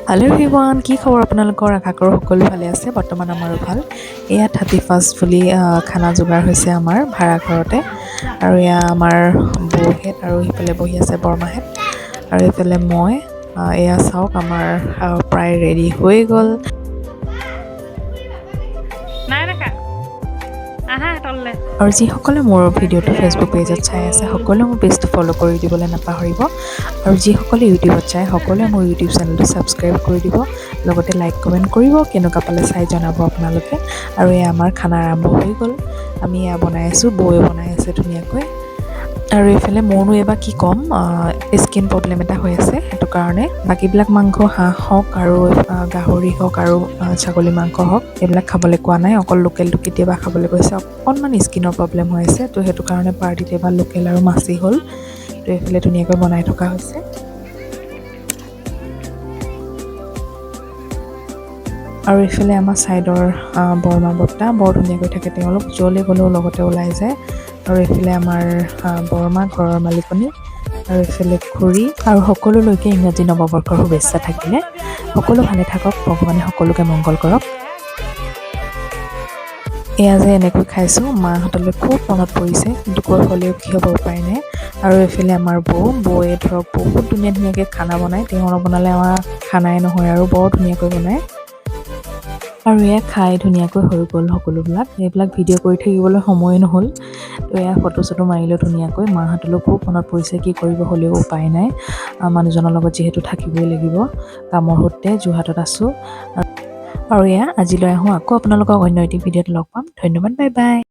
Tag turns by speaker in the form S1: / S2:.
S1: Hello' everyone, কি খবৰ আপোনালোকৰ? আশা কৰোঁ সকলো ভালে আছে। বৰ্তমান আমাৰো ভাল। এয়া 31st বুলি খানা যোগাৰ হৈছে আমাৰ ভাড়া ঘৰতে। আৰু এয়া আমাৰ বৌহেঁত আৰু সিফালে বহি আছে বৰমাহেঁত আৰু এইফালে মই। এয়া চাওক আমাৰ প্ৰায় ৰেডি হৈ গ'ল।
S2: নাই দেখা আহা তললে
S1: আৰু যিসকলে মোৰ ভিডিঅ'টো ফেচবুক পেজত চাই আছে সকলোৱে মোৰ পেজটো ফ'ল' কৰি দিবলৈ নাপাহৰিব। আৰু যিসকলে ইউটিউবত চায় সকলোৱে মোৰ ইউটিউব চেনেলটো ছাবস্ক্ৰাইব কৰি দিব, লগতে লাইক কমেণ্ট কৰিব, কেনেকুৱা পালে চাই জনাব আপোনালোকে। আৰু এয়া আমাৰ খানা আৰম্ভ হৈ গ'ল। আমি এয়া বনাই আছোঁ, বৌয়ে বনাই আছে ধুনীয়াকৈ। আৰু এইফালে মোৰনো এইবাৰ কি ক'ম, স্কিন প্ৰব্লেম এটা হৈ আছে, সেইটো কাৰণে বাকীবিলাক মাংস হাঁহ হওক আৰু গাহৰি হওক আৰু ছাগলী মাংস হওক এইবিলাক খাবলৈ কোৱা নাই, অকল লোকেলটো কেতিয়াবা খাবলৈ কৈছে। অকণমান স্কিনৰ প্ৰব্লেম হৈ আছে, তো সেইটো কাৰণে পাৰ্টিত এবাৰ লোকেল আৰু মাছেই হ'ল। তো এইফালে ধুনীয়াকৈ বনাই থকা হৈছে। আৰু এইফালে আমাৰ ছাইডৰ বৰমা বৰ্তা বৰ ধুনীয়াকৈ থাকে তেওঁলোক, য'লৈ গ'লেও লগতে ওলাই যায়। আৰু এইফালে আমাৰ বৰমা ঘৰৰ মালিকনী, আৰু এইফালে খুৰী, আৰু সকলোলৈকে ইংৰাজী নৱবৰ্ষৰ শুভেচ্ছা থাকিলে। সকলো ভালে থাকক, ভগৱানে সকলোকে মংগল কৰক। এয়া যে এনেকৈ খাইছোঁ, মাহঁতলৈ খুব মনত পৰিছে, কিন্তু কৈ হ'লেও কি হ'ব, উপায় নাই। আৰু এইফালে আমাৰ বৌয়ে ধৰক বহুত ধুনীয়াকৈ খানা বনায়। তেওঁ নবনালে আমাৰ খানাই নহয়, আৰু বৰ ধুনীয়াকৈ বনায়। আৰু এয়া খাই ধুনীয়াকৈ হৈ গ'ল সকলোবিলাক। এইবিলাক ভিডিঅ' কৰি থাকিবলৈ সময় নহ'ল, তো এয়া ফটো চটো মাৰিলোঁ ধুনীয়াকৈ। মাহঁতলৈও খুব মনত পৰিছে, কি কৰিব, হ'লেও উপায় নাই। মানুহজনৰ লগত যিহেতু থাকিবই লাগিব, কামৰ সূত্ৰে যোৰহাটত আছোঁ। আৰু এয়া আজিলৈ আহোঁ, আকৌ আপোনালোকক অন্য এটি ভিডিঅ'ত লগ পাম। ধন্যবাদ, বাই বাই।